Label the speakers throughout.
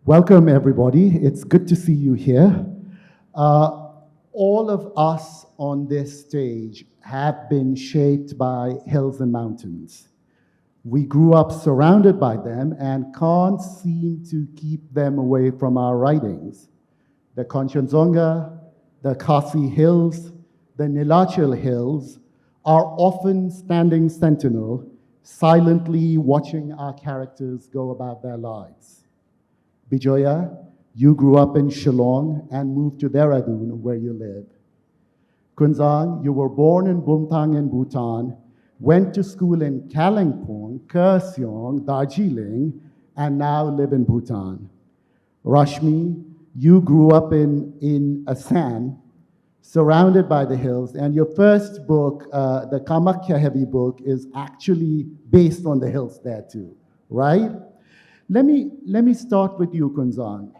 Speaker 1: Welcome, everybody. It's good to see you here. All of us on this stage have been shaped by hills and mountains. We grew up surrounded by them and can't seem to keep them away from our writings. The Kanchenjunga, the Khasi Hills, the Nilachal Hills are often standing sentinel, silently watching our characters go about their lives. Bijoya, you grew up in Shillong and moved to Dehradun, where you live. Kunzang, you were born in Bumthang in Bhutan, went to school in Kalimpong, Kurseong, Darjeeling, and now live in Bhutan. Rashmi, you grew up in Assam, surrounded by the hills, and your first book, the Kamakhya heavy book, is actually based on the hills there too, right? Let me start with you, Kunzang.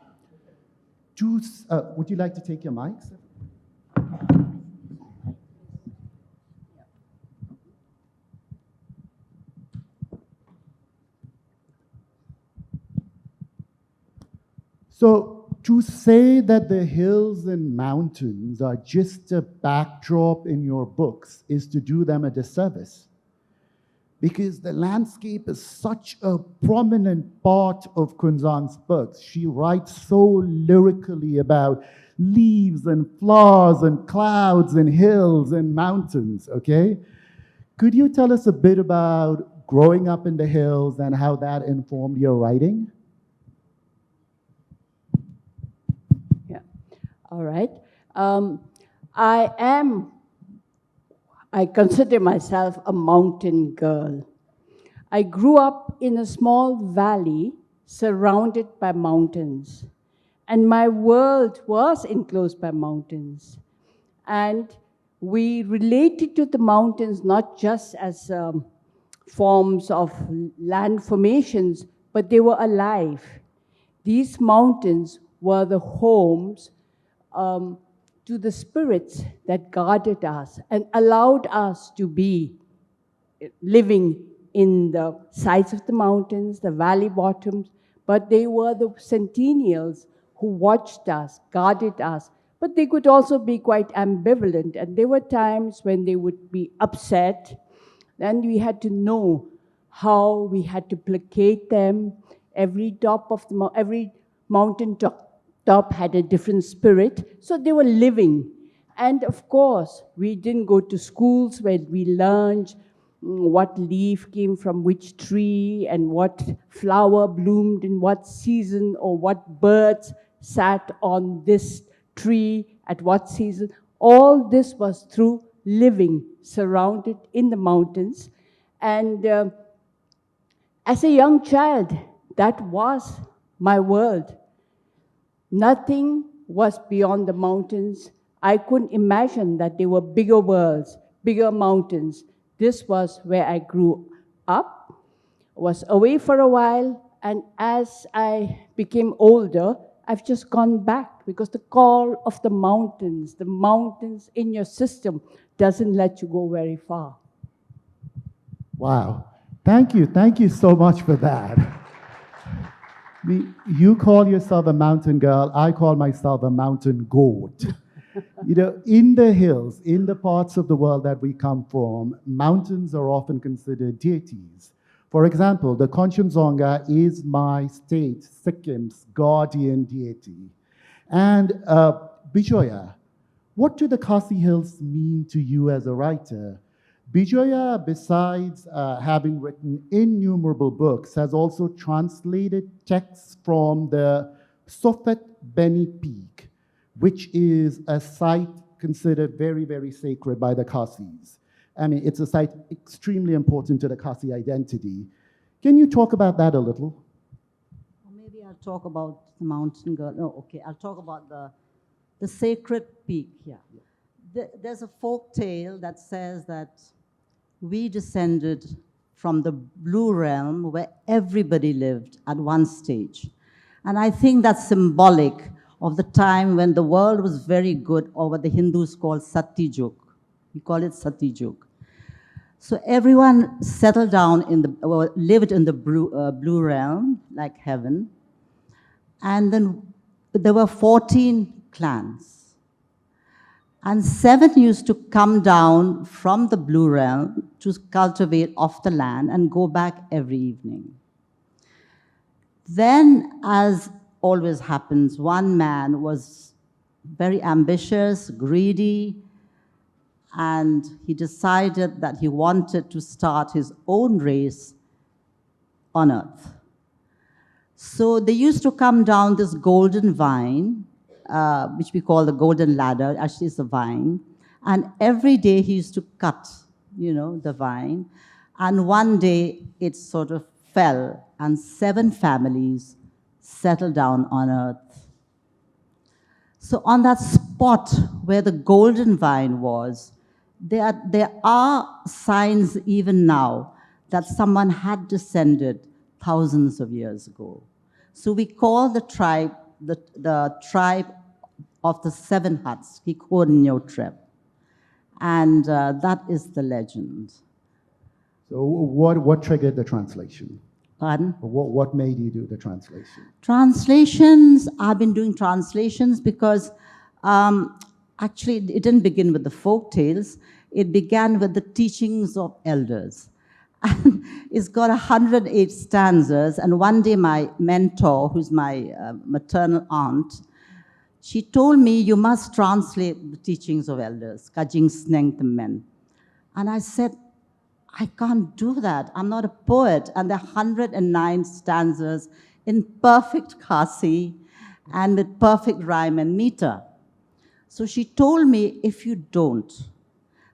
Speaker 1: Would you like to take your mics? So to say that the hills and mountains are just a backdrop in your books is to do them a disservice, because the landscape is such a prominent part of Kunzang's books. She writes so lyrically about leaves and flowers and clouds and hills and mountains, okay? Could you tell us a bit about growing up in the hills and how that informed your writing?
Speaker 2: All right. I consider myself a mountain girl. I grew up in a small valley surrounded by mountains, and my world was enclosed by mountains. And we related to the mountains not just as forms of land formations, but they were alive. These mountains were the homes to the spirits that guarded us and allowed us to be living in the sides of the mountains, the valley bottoms, but they were the sentinels who watched us, guarded us, but they could also be quite ambivalent, and there were times when they would be upset, and we had to know how we had to placate them. Every mountain top had a different spirit, so they were living. And of course, we didn't go to schools where we learned what leaf came from which tree and what flower bloomed in what season or what birds sat on this tree at what season. All this was through living, surrounded in the mountains. And as a young child, that was my world. Nothing was beyond the mountains. I couldn't imagine that there were bigger worlds, bigger mountains. This was where I grew up, was away for a while, and as I became older, I've just gone back because the call of the mountains in your system doesn't let you go very far.
Speaker 1: Wow. Thank you so much for that. You call yourself a mountain girl, I call myself a mountain goat. You know, in the hills, in the parts of the world that we come from, mountains are often considered deities. For example, the Kanchenjunga is my state, Sikkim's guardian deity. And Bijoya, what do the Khasi Hills mean to you as a writer? Bijoya, besides having written innumerable books, has also translated texts from the Sophet Beni Peak, which is a site considered very, very sacred by the Khasis. I mean, it's a site extremely important to the Khasi identity. Can you talk about that a little?
Speaker 3: Or maybe I'll talk about the mountain girl. No, okay, I'll talk about the sacred peak. Yeah. There's a folk tale that says that we descended from the blue realm where everybody lived at one stage. And I think that's symbolic of the time when the world was very good, or what the Hindus call Satyajug. We call it Satyajug. So everyone settled down lived in the blue realm, like heaven. And then there were 14 clans. And 7 used to come down from the Blue Realm to cultivate off the land and go back every evening. Then, as always happens, one man was very ambitious, greedy, and he decided that he wanted to start his own race on earth. So they used to come down this golden vine, which we call the golden ladder, actually it's a vine, and every day he used to cut, the vine, and one day it sort of fell, and 7 families settled down on earth. So on that spot where the golden vine was, there are signs even now that someone had descended thousands of years ago. So we call the tribe the tribe of the 7 huts, Joukhoorei, and that is the legend.
Speaker 1: So what triggered the translation?
Speaker 3: Pardon?
Speaker 1: What made you do the translation?
Speaker 3: Translations, I've been doing translations because actually it didn't begin with the folk tales. It began with the teachings of elders. And it's got 108 stanzas. And one day my mentor, who's my maternal aunt, she told me, you must translate the teachings of elders, Kajing Sneng Men. And I said, I can't do that. I'm not a poet. And there are 109 stanzas in perfect Khasi and with perfect rhyme and meter. So she told me, if you don't,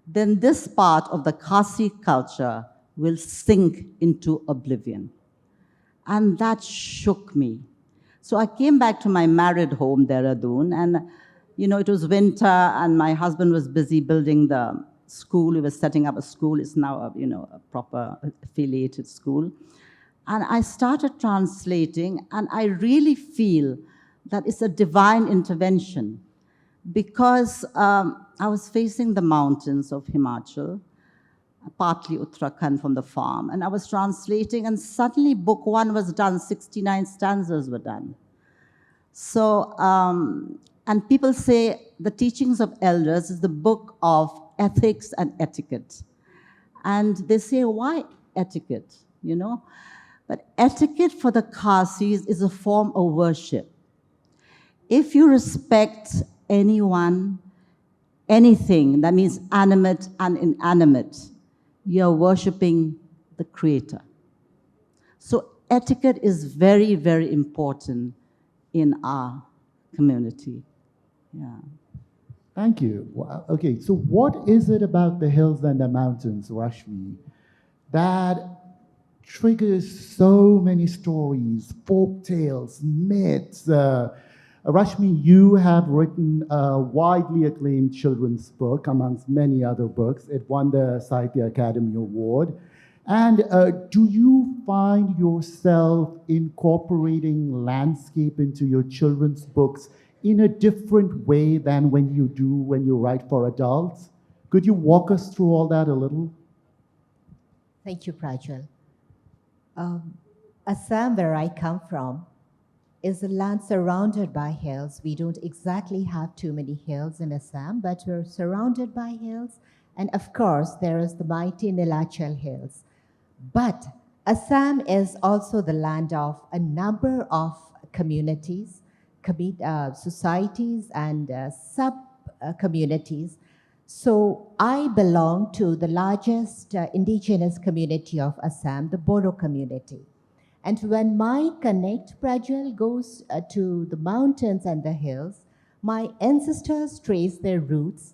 Speaker 3: then this part of the Khasi culture will sink into oblivion. And that shook me. So I came back to my married home, Dehradun, and it was winter and my husband was busy building the school. He was setting up a school. It's now a proper affiliated school. And I started translating, and I really feel that it's a divine intervention because I was facing the mountains of Himachal, partly Uttarakhand from the farm, and I was translating, and suddenly book 1 was done, 69 stanzas were done. So, and people say the teachings of elders is the book of ethics and etiquette. And they say, why etiquette, But etiquette for the Khasis is a form of worship. If you respect anyone, anything, that means animate and inanimate, you're worshiping the Creator. So etiquette is very, very important in our community. Yeah.
Speaker 1: Thank you. Okay, so what is it about the hills and the mountains, Rashmi, that triggers so many stories, folk tales, myths? Rashmi, you have written a widely acclaimed children's book, amongst many other books. It won the Sahitya Akademi Award. And do you find yourself incorporating landscape into your children's books in a different way than when you write for adults? Could you walk us through all that a little?
Speaker 4: Thank you, Prajwal. Assam, where I come from, is a land surrounded by hills. We don't exactly have too many hills in Assam, but we're surrounded by hills. And of course, there is the mighty Nilachal Hills. But Assam is also the land of a number of communities, societies, and sub-communities. So I belong to the largest indigenous community of Assam, the Bodo community. And when my connect, Prajwal, goes to the mountains and the hills, my ancestors trace their roots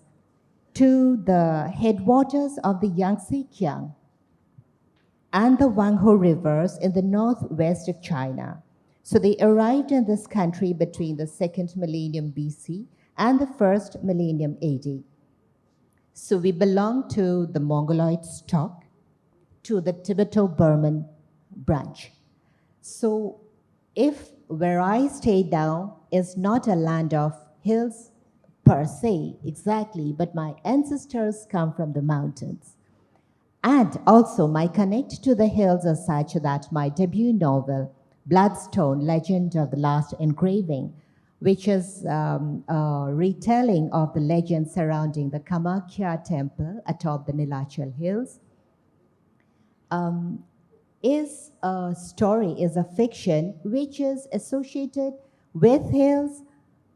Speaker 4: to the headwaters of the Yangtze Kiang and the Wangho rivers in the northwest of China. So they arrived in this country between the 2nd millennium BC and the 1st millennium AD. So we belong to the Mongoloid stock, to the Tibeto-Burman branch. So if where I stay now is not a land of hills per se, exactly, but my ancestors come from the mountains. And also my connect to the hills is such that my debut novel, Bloodstone, Legend of the Last Engraving, which is a retelling of the legend surrounding the Kamakhya temple atop the Nilachal Hills, is a story, is a fiction which is associated with hills,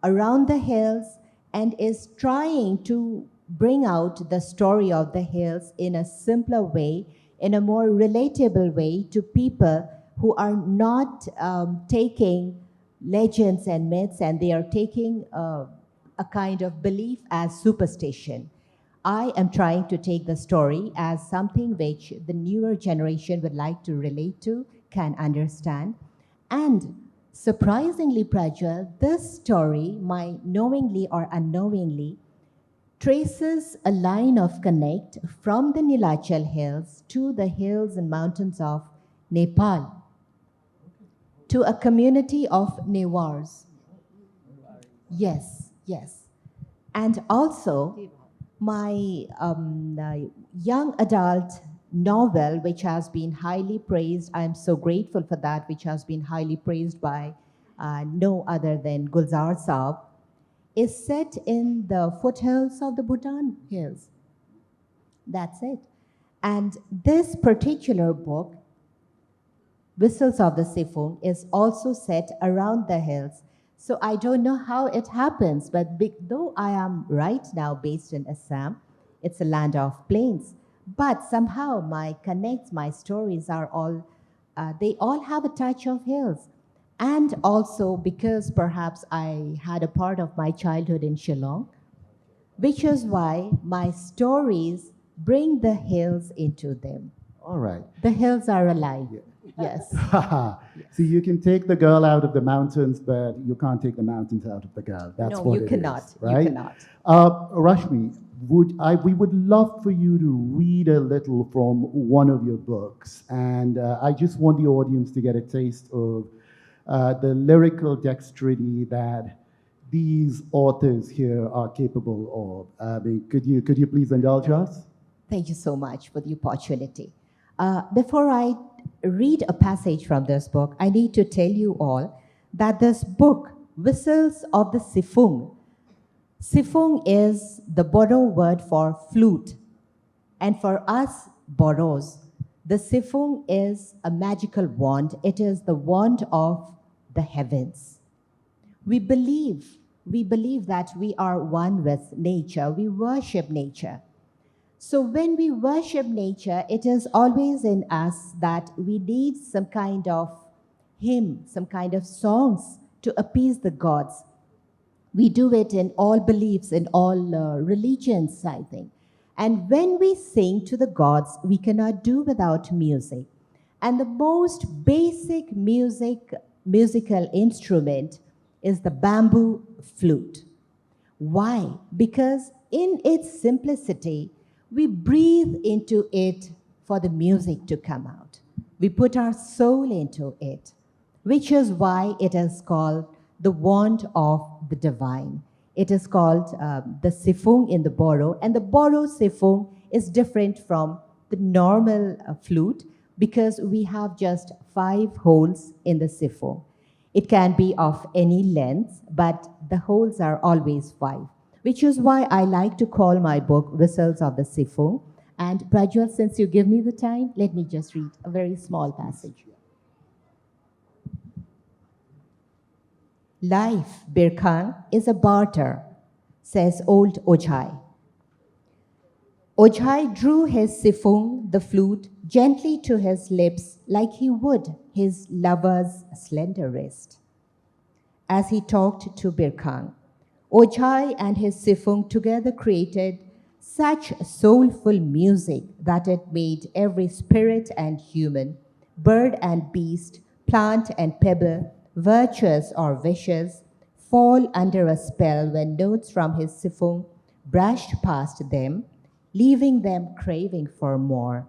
Speaker 4: around the hills, and is trying to bring out the story of the hills in a simpler way, in a more relatable way to people who are not taking legends and myths, and they are taking a kind of belief as superstition. I am trying to take the story as something which the newer generation would like to relate to, can understand. And surprisingly, Prajwal, this story, my knowingly or unknowingly, traces a line of connect from the Nilachal Hills to the hills and mountains of Nepal, to a community of Newars. Yes, yes. And also, my young adult novel, which has been highly praised, I am so grateful for that, which has been highly praised by no other than Gulzar Saab, is set in the foothills of the Bhutan hills. That's it. And this particular book, Whistles of the Siphoong, is also set around the hills. So I don't know how it happens, but though I am right now based in Assam, it's a land of plains, but somehow my connects, my stories are all, they all have a touch of hills. And also because perhaps I had a part of my childhood in Shillong, which is why my stories bring the hills into them.
Speaker 1: All right.
Speaker 4: The hills are alive.
Speaker 1: Yeah.
Speaker 4: Yes.
Speaker 1: See, you can take the girl out of the mountains, but you can't take the mountains out of the girl. That's
Speaker 4: No,
Speaker 1: what
Speaker 4: you
Speaker 1: it
Speaker 4: cannot.
Speaker 1: is, right?
Speaker 4: You cannot.
Speaker 1: Rashmi, we would love for you to read a little from one of your books, and I just want the audience to get a taste of the lyrical dexterity that these authors here are capable of. Could you please indulge us?
Speaker 4: Thank you so much for the opportunity. Before I read a passage from this book, I need to tell you all that this book, Whistles of the Siphoong, Siphoong is the Bodo word for flute. And for us Bodos, the Siphoong is a magical wand. It is the wand of the heavens. We believe that we are one with nature. We worship nature. So when we worship nature, it is always in us that we need some kind of hymn, some kind of songs to appease the gods. We do it in all beliefs, in all religions, I think. And when we sing to the gods, we cannot do without music. And the most basic musical instrument is the bamboo flute. Why? Because in its simplicity, we breathe into it for the music to come out. We put our soul into it, which is why it is called the wand of the divine. It is called the Siphoong in the Bodo, and the Bodo Siphoong is different from the normal flute because we have just 5 holes in the Siphoong. It can be of any length, but the holes are always 5. Which is why I like to call my book Whistles of the Siphoong. And Prajwal, since you give me the time, let me just read a very small passage. Life, Birkhang, is a barter, says old Ojai. Ojai drew his Siphoong, the flute, gently to his lips like he would his lover's slender wrist. As he talked to Birkhang, Ojai and his Siphoong together created such soulful music that it made every spirit and human, bird and beast, plant and pebble, virtuous or vicious, fall under a spell when notes from his Siphoong brushed past them, leaving them craving for more.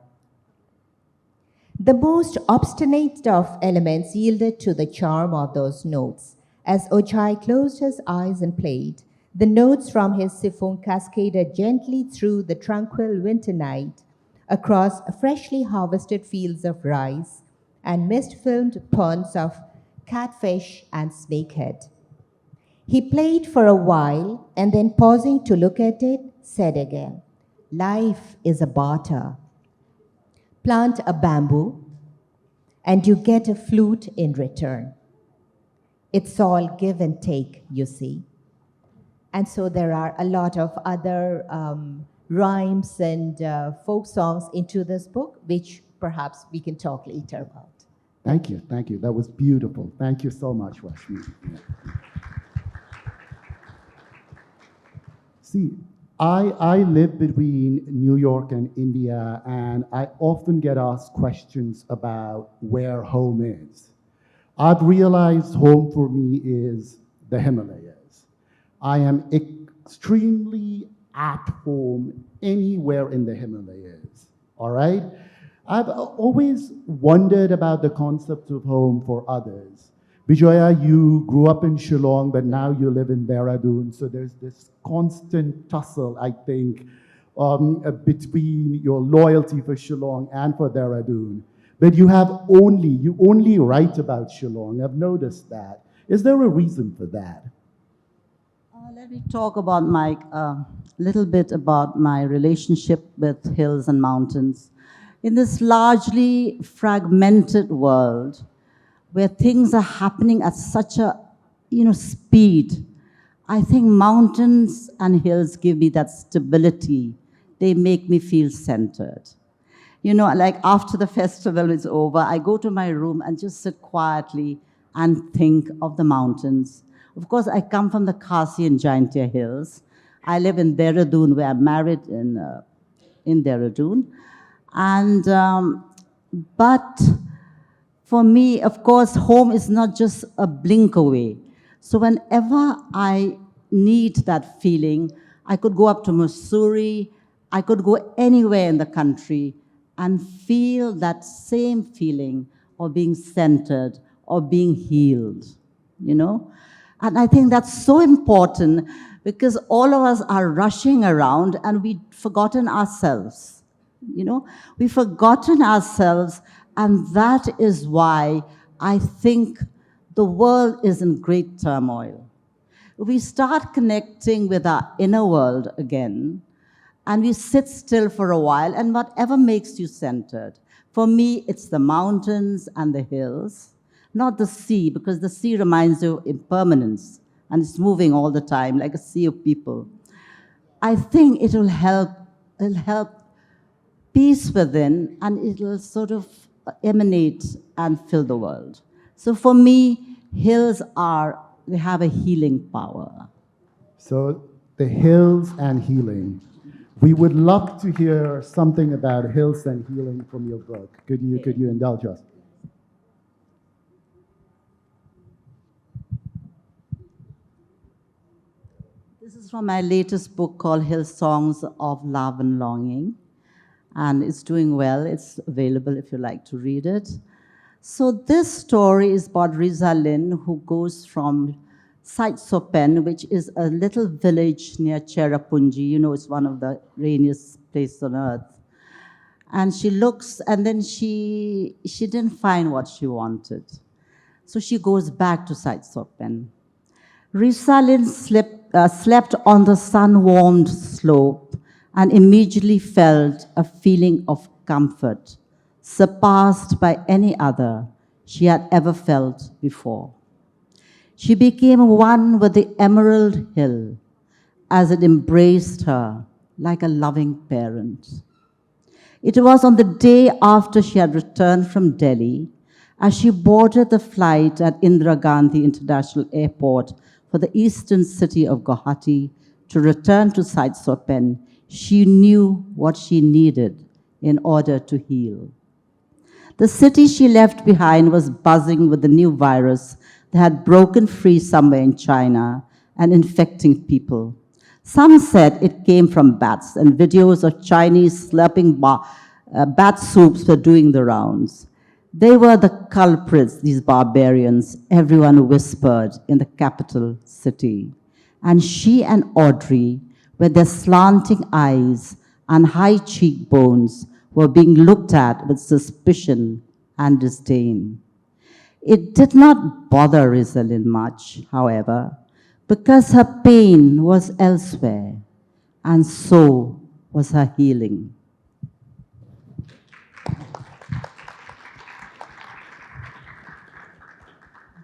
Speaker 4: The most obstinate of elements yielded to the charm of those notes. As Ojai closed his eyes and played, the notes from his Siphoong cascaded gently through the tranquil winter night, across freshly harvested fields of rice and mist-filmed ponds of catfish, and snakehead. He played for a while and then, pausing to look at it, said again, "Life is a barter. Plant a bamboo and you get a flute in return. It's all give and take, you see." And so there are a lot of other rhymes and folk songs into this book, which perhaps we can talk later about.
Speaker 1: Thank you, thank you. That was beautiful. Thank you so much, Rashmi. Yeah. See, I live between New York and India, and I often get asked questions about where home is. I've realized home for me is the Himalayas. I am extremely at home anywhere in the Himalayas, all right? I've always wondered about the concept of home for others. Bijoya, you grew up in Shillong, but now you live in Dehradun, so there's this constant tussle, I think, between your loyalty for Shillong and for Dehradun. But you only write about Shillong. I've noticed that. Is there a reason for that?
Speaker 3: Let me talk about my little bit about my relationship with hills and mountains. In this largely fragmented world, where things are happening at such a speed, I think mountains and hills give me that stability. They make me feel centered. Like after the festival is over, I go to my room and just sit quietly and think of the mountains. Of course, I come from the Khasi and Jaintia Hills. I live in Dehradun, where I'm married in Dehradun. But for me, of course, home is not just a blink away. So whenever I need that feeling, I could go up to Missouri, I could go anywhere in the country and feel that same feeling of being centered or being healed, And I think that's so important because all of us are rushing around and we've forgotten ourselves, We've forgotten ourselves, and that is why I think the world is in great turmoil. We start connecting with our inner world again, and we sit still for a while, and whatever makes you centered. For me, it's the mountains and the hills, not the sea, because the sea reminds you of impermanence, and it's moving all the time like a sea of people. I think it'll help peace within, and it'll sort of emanate and fill the world. So for me, hills they have a healing power.
Speaker 1: So the hills and healing. We would love to hear something about hills and healing from your book. Could you indulge us?
Speaker 3: This is from my latest book called Hill Songs of Love and Longing. And it's doing well. It's available if you like to read it. So this story is about Riza Lin, who goes from Sahitya, which is a little village near Cherrapunji. It's one of the rainiest places on earth. And she looks, and then she didn't find what she wanted. So she goes back to Sahitya. Riza Lin slept on the sun-warmed slope and immediately felt a feeling of comfort, surpassed by any other she had ever felt before. She became one with the emerald hill as it embraced her like a loving parent. It was on the day after she had returned from Delhi, as she boarded the flight at Indira Gandhi International Airport for the eastern city of Guwahati to return to Sahitya, she knew what she needed in order to heal. The city she left behind was buzzing with the new virus that had broken free somewhere in China and infecting people. Some said it came from bats, and videos of Chinese slurping bat soups were doing the rounds. They were the culprits, these barbarians, everyone whispered in the capital city. And she and Audrey, with their slanting eyes and high cheekbones, were being looked at with suspicion and disdain. It did not bother Rosalind much, however, because her pain was elsewhere, and so was her healing.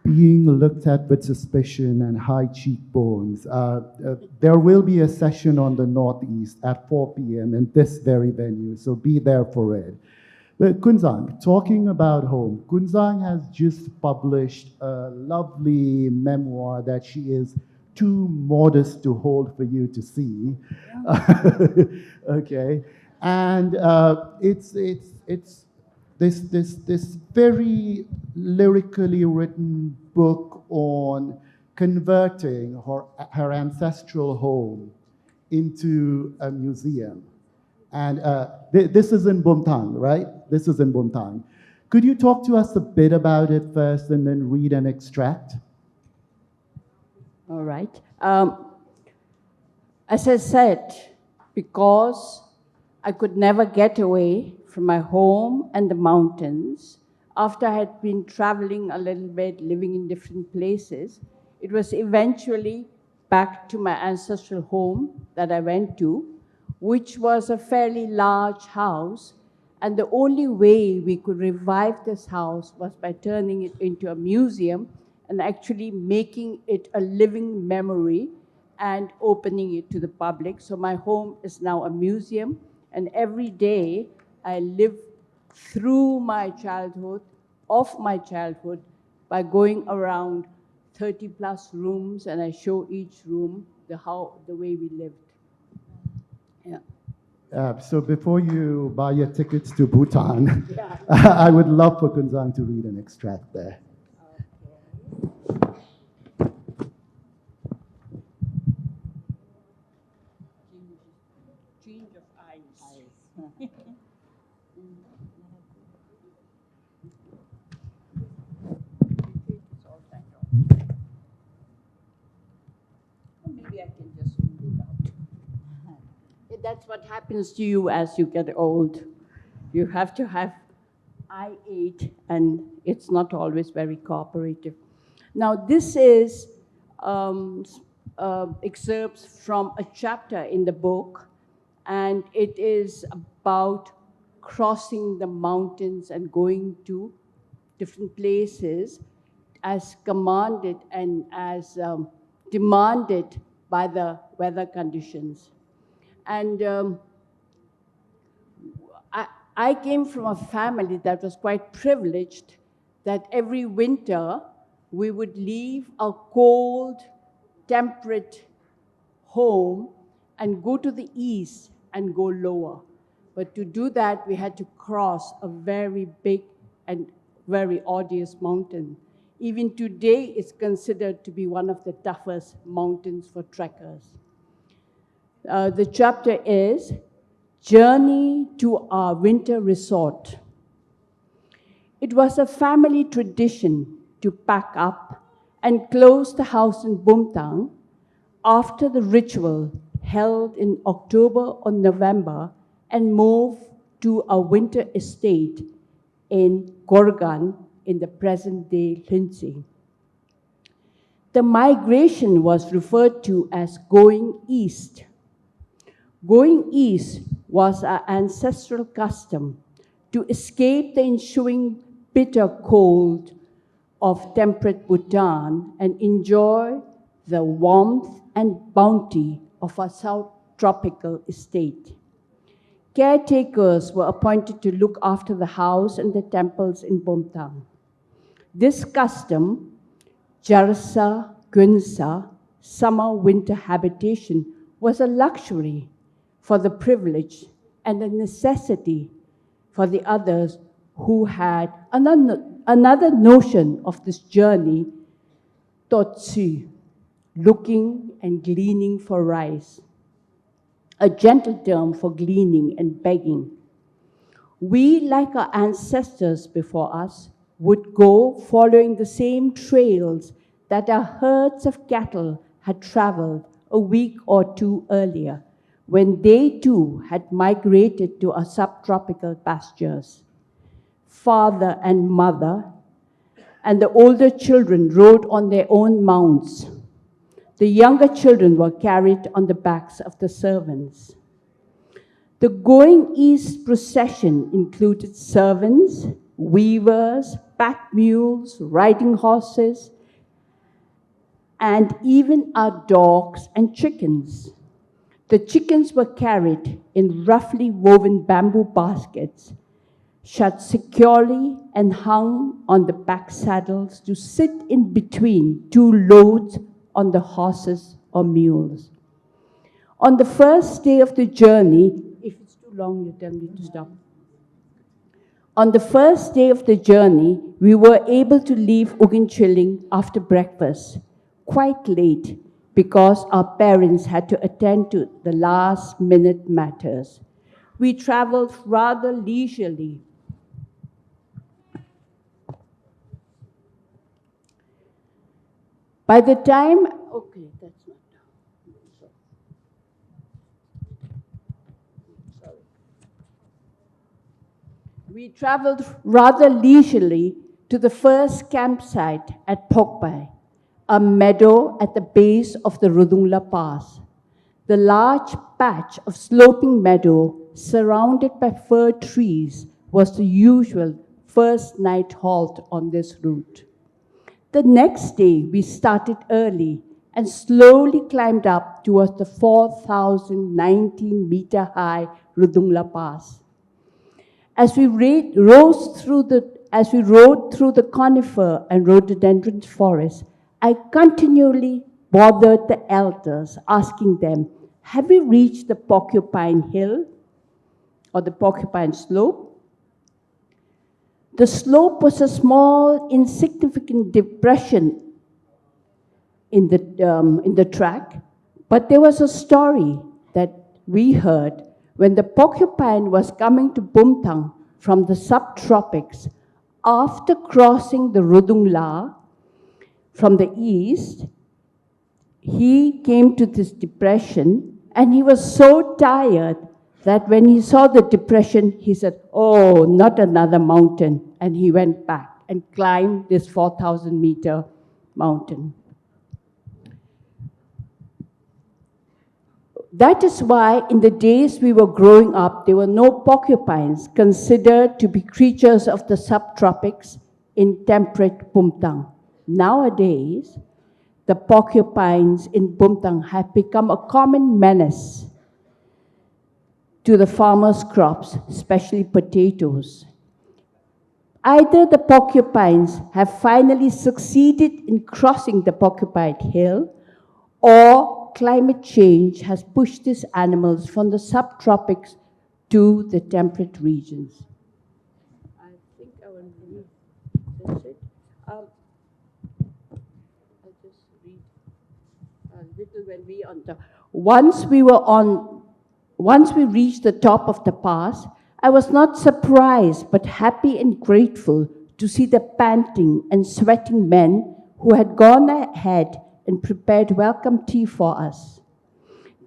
Speaker 1: Being looked at with suspicion and high cheekbones. There will be a session on the Northeast at 4 p.m. in this very venue, so be there for it. But Kunzang, talking about home, Kunzang has just published a lovely memoir that she is too modest to hold for you to see. Okay, and it's this very lyrically written book on converting her ancestral home into a museum. And this is in Bhutan, right? This is in Bhutan. Could you talk to us a bit about it first and then read an extract?
Speaker 2: All right. As I said, because I could never get away from my home and the mountains, after I had been traveling a little bit, living in different places, it was eventually back to my ancestral home that I went to, which was a fairly large house. And the only way we could revive this house was by turning it into a museum and actually making it a living memory and opening it to the public. So my home is now a museum, and every day I live through my childhood, of my childhood, by going around 30 plus rooms, and I show each room the way we lived. Yeah.
Speaker 1: So before you buy your tickets to Bhutan, I would love for Kunzang to read an extract there.
Speaker 2: Change of eyes. Maybe I can just read it out. That's what happens to you as you get old. You have to have eye aid, and it's not always very cooperative. Now, this is excerpts from a chapter in the book, and it is about crossing the mountains and going to different places as commanded and as demanded by the weather conditions. And I came from a family that was quite privileged, that every winter we would leave a cold, temperate home and go to the east and go lower. But to do that, we had to cross a very big and very arduous mountain. Even today, it's considered to be one of the toughest mountains for trekkers. The chapter is Journey to Our Winter Resort. It was a family tradition to pack up and close the house in Bhutan after the ritual held in October or November and move to a winter estate in Gorgan in the present-day Lindsay. The migration was referred to as going east. Going east was our ancestral custom to escape the ensuing bitter cold of temperate Bhutan and enjoy the warmth and bounty of our subtropical estate. Caretakers were appointed to look after the house and the temples in Bhutan. This custom, Jarsa Gunsa, summer-winter habitation, was a luxury for the privileged and a necessity for the others who had another notion of this journey, totsu, looking and gleaning for rice, a gentle term for gleaning and begging. We, like our ancestors before us, would go following the same trails that our herds of cattle had traveled a week or two earlier, when they too had migrated to our subtropical pastures. Father and mother and the older children rode on their own mounts. The younger children were carried on the backs of the servants. The going east procession included servants, weavers, pack mules, riding horses, and even our dogs and chickens. The chickens were carried in roughly woven bamboo baskets, shut securely and hung on the back saddles to sit in between two loads on the horses or mules. On the first day of the journey, if it's too long, you tell me to stop. On the first day of the journey, we were able to leave Uginchilling after breakfast, quite late, because our parents had to attend to the last-minute matters. We traveled rather leisurely. By the time, okay, that's not. Sorry. We traveled rather leisurely to the first campsite at Phokpai, a meadow at the base of the Rudungla Pass. The large patch of sloping meadow surrounded by fir trees was the usual first night halt on this route. The next day, we started early and slowly climbed up towards the 4,019-meter high Rudungla Pass. As we rode through the conifer and rhododendron forest, I continually bothered the elders, asking them, have we reached the Porcupine Hill or the Porcupine Slope? The slope was a small, insignificant depression in the track, but there was a story that we heard when the porcupine was coming to Bumthang from the subtropics. After crossing the Rudungla from the east, he came to this depression, and he was so tired that when he saw the depression, he said, oh, not another mountain. And he went back and climbed this 4,000-meter mountain. That is why in the days we were growing up, there were no porcupines considered to be creatures of the subtropics in temperate Bumthang. Nowadays, the porcupines in Bumthang have become a common menace to the farmers' crops, especially potatoes. Either the porcupines have finally succeeded in crossing the Porcupine Hill, or climate change has pushed these animals from the subtropics to the temperate regions. I think I will read. That's it. I'll just read a little when we on top. Once we reached the top of the pass, I was not surprised but happy and grateful to see the panting and sweating men who had gone ahead and prepared welcome tea for us.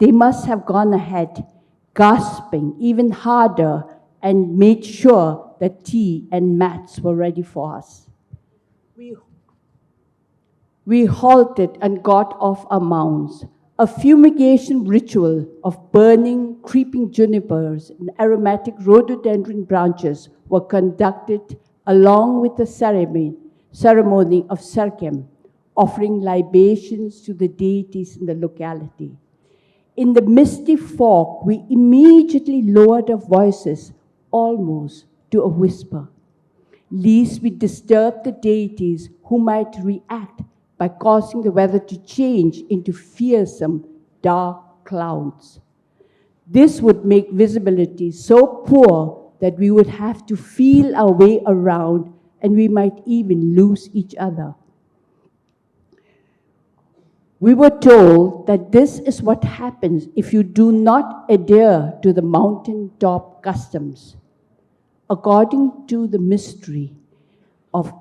Speaker 2: They must have gone ahead, gasping even harder, and made sure that tea and mats were ready for us. We halted and got off our mounts. A fumigation ritual of burning creeping junipers and aromatic rhododendron branches were conducted along with the ceremony of Serkem, offering libations to the deities in the locality. In the misty fog, we immediately lowered our voices almost to a whisper, lest we disturb the deities who might react by causing the weather to change into fearsome dark clouds. This would make visibility so poor that we would have to feel our way around, and we might even lose each other. We were told that this is what happens if you do not adhere to the mountaintop customs. According to the mystery of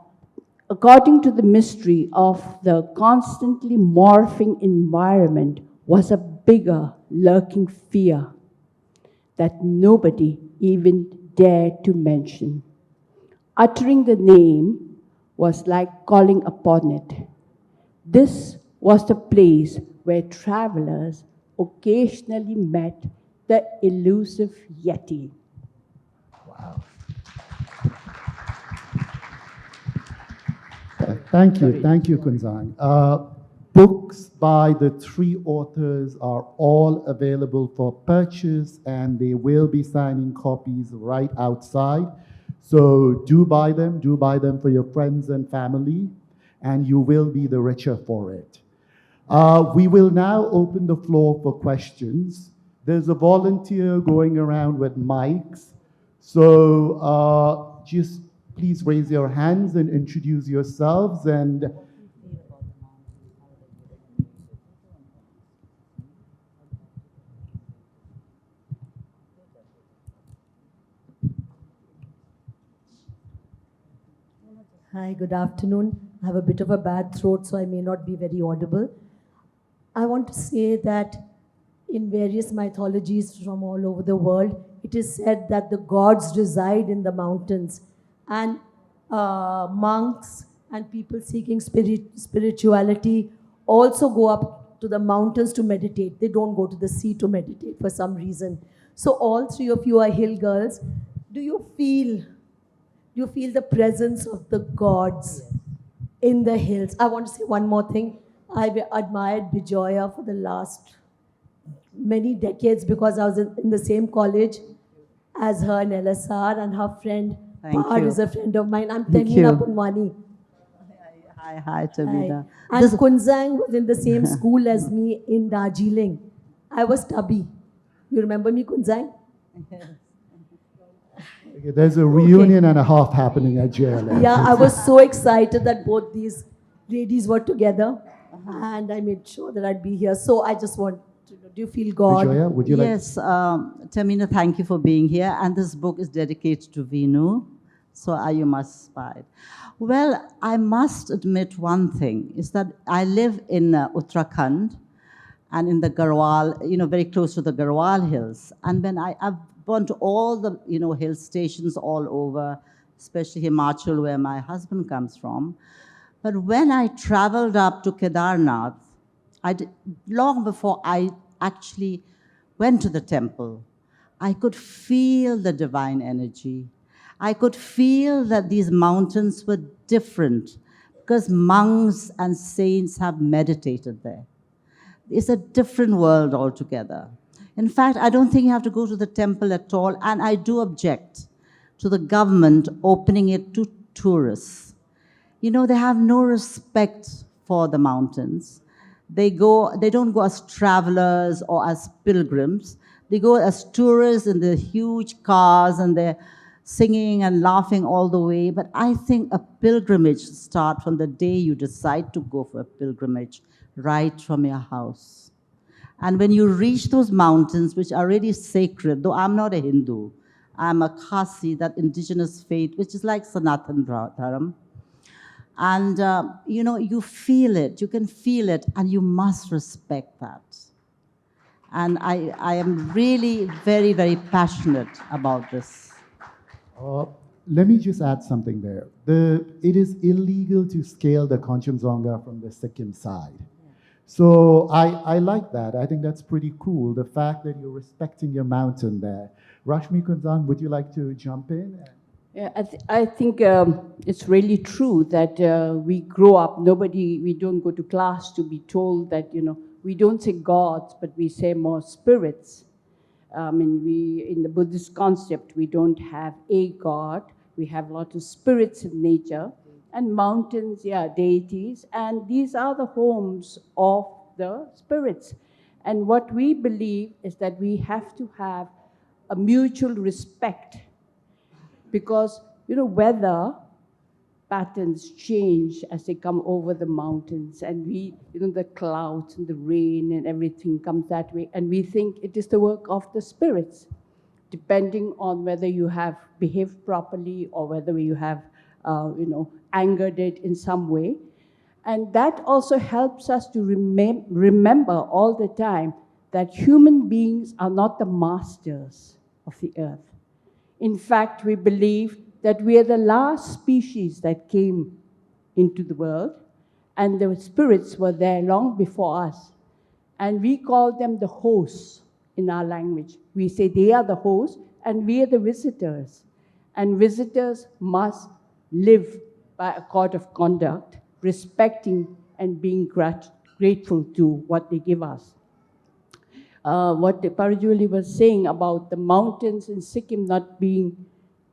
Speaker 2: the constantly morphing environment was a bigger lurking fear that nobody even dared to mention. Uttering the name was like calling upon it. This was the place where travelers occasionally met the elusive Yeti.
Speaker 1: Wow. Thank you, Kunzang. Books by the three authors are all available for purchase, and they will be signing copies right outside. So do buy them for your friends and family, and you will be the richer for it. We will now open the floor for questions. There's a volunteer going around with mics, so just please raise your hands and introduce yourselves. And
Speaker 5: Hi, good afternoon. I have a bit of a bad throat, so I may not be very audible. I want to say that in various mythologies from all over the world, it is said that the gods reside in the mountains, and monks and people seeking spirituality also go up to the mountains to meditate. They don't go to the sea to meditate for some reason. So all three of you are hill girls. Do you feel the presence of the gods in the hills? I want to say one more thing. I've admired Bijoya for the last many decades because I was in the same college as her in LSR, and her friend Pahad is a friend of mine. I'm Temina Punwani.
Speaker 3: Hi, Tamina.
Speaker 5: And Kunzang was in the same school as me in Darjeeling. I was tubby. You remember me, Kunzang?
Speaker 1: okay, there's a reunion and a half happening at JLM.
Speaker 5: Yeah, I was so excited that both these ladies were together, and I made sure that I'd be here. So I just want to know, do you feel God?
Speaker 1: Bijoya, would you like?
Speaker 3: Yes, Tamina, thank you for being here. And this book is dedicated to Vinu. So you must buy it. Well, I must admit one thing, is that I live in Uttarakhand and in the Garhwal, very close to the Garhwal Hills. And when I've gone to all the, hill stations all over, especially Himachal, where my husband comes from. But when I traveled up to Kedarnath, long before I actually went to the temple, I could feel the divine energy. I could feel that these mountains were different because monks and saints have meditated there. It's a different world altogether. In fact, I don't think you have to go to the temple at all, and I do object to the government opening it to tourists. They have no respect for the mountains. They don't go as travelers or as pilgrims. They go as tourists in the huge cars, and they're singing and laughing all the way. But I think a pilgrimage starts from the day you decide to go for a pilgrimage, right from your house. And when you reach those mountains, which are really sacred, though I'm not a Hindu, I'm a Khasi, that indigenous faith, which is like Sanatan Dharam. And, you feel it, you can feel it, and you must respect that. And I am really very, very passionate about this.
Speaker 1: Let me just add something there. It is illegal to scale the Kanchenjunga from the Sikkim side. So I like that. I think that's pretty cool, the fact that you're respecting your mountain there. Rashmi, Kunzang, would you like to jump in?
Speaker 2: Yeah, I think it's really true that we grow up, we don't go to class to be told that, we don't say gods, but we say more spirits. In the Buddhist concept, we don't have a god, we have a lot of spirits in nature, and mountains, deities, and these are the homes of the spirits. And what we believe is that we have to have a mutual respect, because, weather patterns change as they come over the mountains, and the clouds and the rain and everything comes that way, and we think it is the work of the spirits, depending on whether you have behaved properly or whether you have, angered it in some way. And that also helps us to remember all the time that human beings are not the masters of the earth. In fact, we believe that we are the last species that came into the world, and the spirits were there long before us. And we call them the hosts in our language. We say they are the hosts, and we are the visitors. And visitors must live by a code of conduct, respecting and being grateful to what they give us. What Parajuly was saying about the mountains in Sikkim not being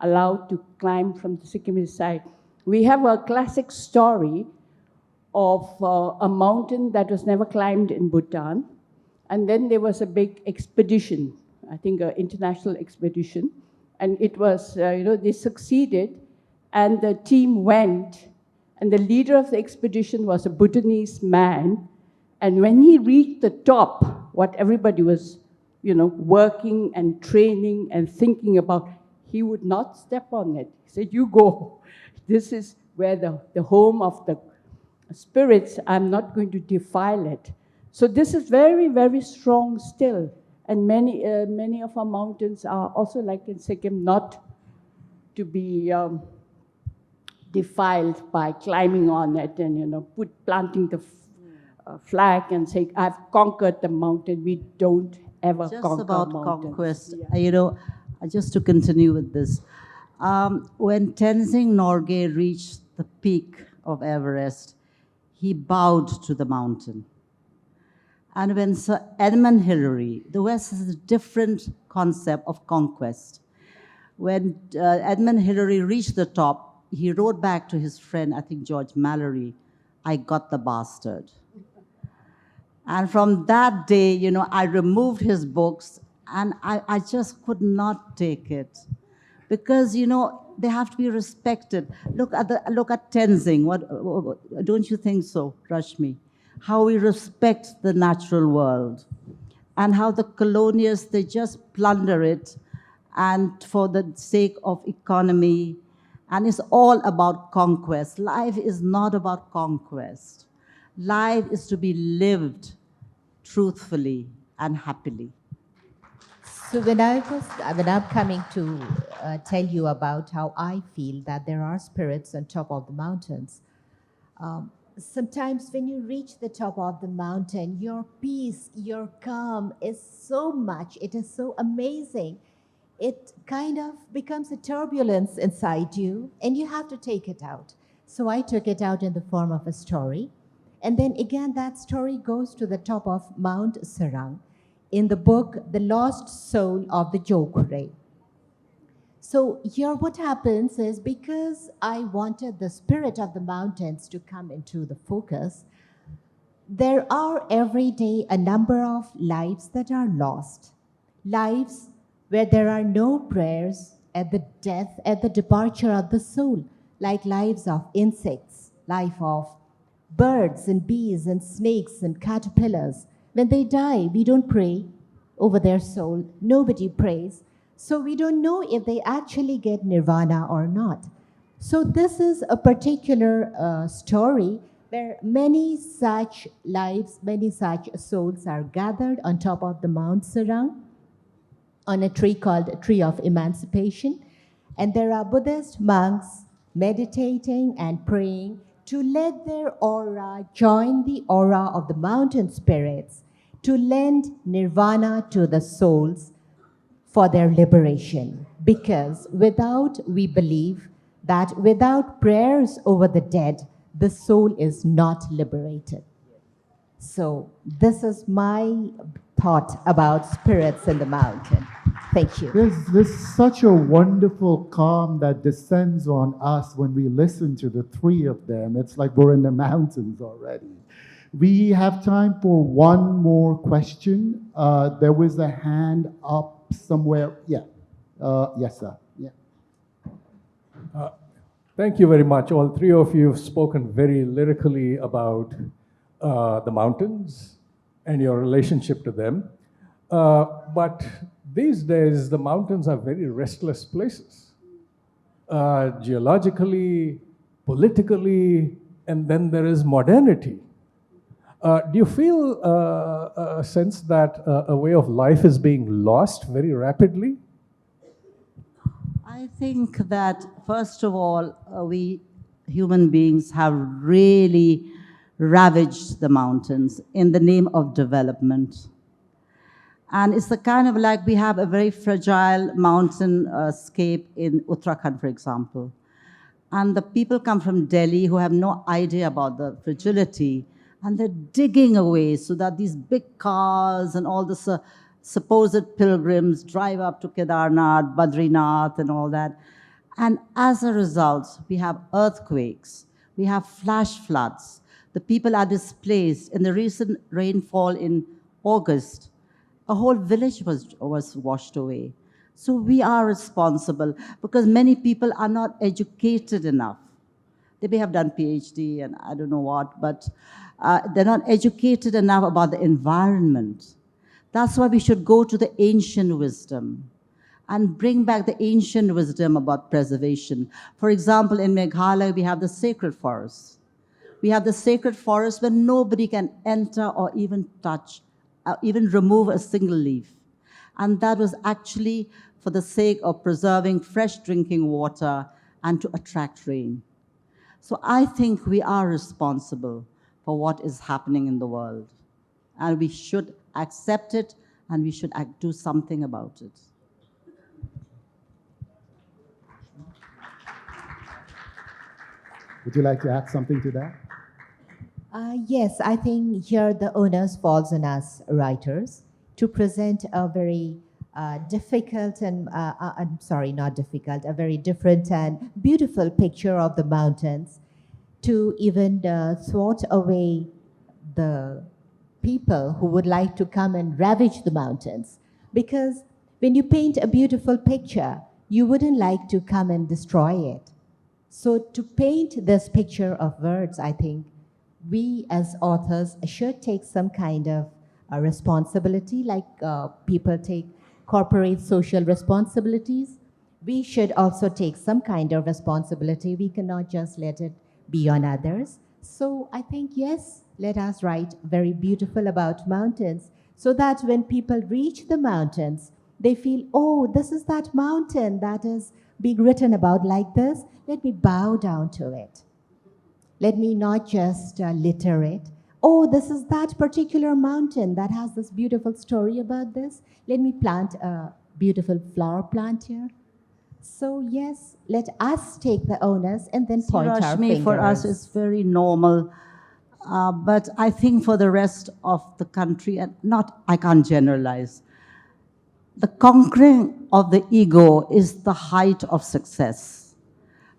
Speaker 2: allowed to climb from the Sikkimese side. We have a classic story of a mountain that was never climbed in Bhutan. And then there was a big expedition, I think an international expedition. And it was, they succeeded, and the team went, and the leader of the expedition was a Bhutanese man. And when he reached the top, what everybody was, working and training and thinking about, he would not step on it. He said, you go. This is where the home of the spirits, I'm not going to defile it. So this is very, very strong still. And many of our mountains are also, like in Sikkim, not to be defiled by climbing on it and, planting the flag and saying, I've conquered the mountain. We don't ever
Speaker 3: Just
Speaker 2: conquer
Speaker 3: about
Speaker 2: mountains.
Speaker 3: conquest,
Speaker 2: Yeah.
Speaker 3: just to continue with this. When Tenzing Norgay reached the peak of Everest, he bowed to the mountain. And when Sir Edmund Hillary, the West has a different concept of conquest. When Edmund Hillary reached the top, he wrote back to his friend, I think George Mallory, I got the bastard. And from that day, I removed his books, and I just could not take it. Because, they have to be respected. Look at Tenzing. What, don't you think so, Rashmi? How we respect the natural world, and how the colonialists, they just plunder it, and for the sake of economy, and it's all about conquest. Life is not about conquest. Life is to be lived truthfully and happily.
Speaker 4: So when I'm coming to tell you about how I feel that there are spirits on top of the mountains, sometimes when you reach the top of the mountain, your peace, your calm is so much, it is so amazing. It kind of becomes a turbulence inside you, and you have to take it out. So I took it out in the form of a story. And then again, that story goes to the top of Mount Sarang in the book, The Lost Soul of the Joukhoorei. So here what happens is, because I wanted the spirit of the mountains to come into the focus, there are every day a number of lives that are lost. Lives where there are no prayers at the death, at the departure of the soul, like lives of insects, life of birds and bees and snakes and caterpillars. When they die, we don't pray over their soul. Nobody prays. So we don't know if they actually get nirvana or not. So this is a particular story where many such lives, many such souls are gathered on top of the Mount Sarang on a tree called a Tree of Emancipation. And there are Buddhist monks meditating and praying to let their aura join the aura of the mountain spirits, to lend nirvana to the souls for their liberation. Because we believe that without prayers over the dead, the soul is not liberated. So this is my thought about spirits in the mountain. Thank you.
Speaker 1: There's such a wonderful calm that descends on us when we listen to the three of them. It's like we're in the mountains already. We have time for one more question. There was a hand up somewhere. Yeah. Yes, sir. Yeah.
Speaker 6: Thank you very much. All three of you have spoken very lyrically about the mountains and your relationship to them. But these days, the mountains are very restless places. Geologically, politically, and then there is modernity. Do you feel a sense that a way of life is being lost very rapidly?
Speaker 3: I think that, first of all, we human beings have really ravaged the mountains in the name of development. And it's the kind of like we have a very fragile mountain scape in Uttarakhand, for example. And the people come from Delhi who have no idea about the fragility, and they're digging away so that these big cars and all the supposed pilgrims drive up to Kedarnath, Badrinath, and all that. And as a result, we have earthquakes, we have flash floods. The people are displaced. In the recent rainfall in August, a whole village was washed away. So we are responsible because many people are not educated enough. They may have done PhD and I don't know what, but they're not educated enough about the environment. That's why we should go to the ancient wisdom and bring back the ancient wisdom about preservation. For example, in Meghalaya, we have the sacred forests. We have the sacred forest where nobody can enter or even touch, even remove a single leaf. And that was actually for the sake of preserving fresh drinking water and to attract rain. So I think we are responsible for what is happening in the world. And we should accept it and we should do something about it.
Speaker 1: Would you like to add something to that?
Speaker 4: Yes, I think here the onus falls on us writers to present a very difficult and, I'm sorry, not difficult, a very different and beautiful picture of the mountains, to even thwart away the people who would like to come and ravage the mountains. Because when you paint a beautiful picture, you wouldn't like to come and destroy it. So to paint this picture of words, I think we as authors should take some kind of responsibility, like people take corporate social responsibilities. We should also take some kind of responsibility. We cannot just let it be on others. So I think, yes, let us write very beautiful about mountains so that when people reach the mountains, they feel, oh, this is that mountain that is being written about like this. Let me bow down to it. Let me not just litter it. Oh, this is that particular mountain that has this beautiful story about this. Let me plant a beautiful flower plant here. So yes, let us take the onus and then point our fingers.
Speaker 3: Rashmi, for us, it's very normal. But I think for the rest of the country, and I can't generalize, the conquering of the ego is the height of success.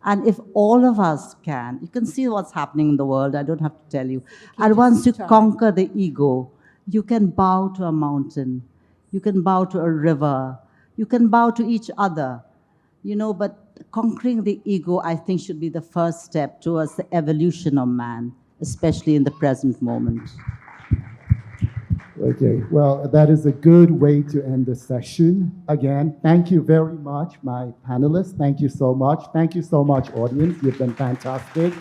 Speaker 3: And if all of us can, you can see what's happening in the world, I don't have to tell you. And once you conquer the ego, you can bow to a mountain, you can bow to a river, you can bow to each other, but conquering the ego, I think, should be the first step towards the evolution of man, especially in the present moment.
Speaker 1: Okay, well, that is a good way to end the session. Again, thank you very much, my panelists. Thank you so much. Thank you so much, audience. You've been fantastic.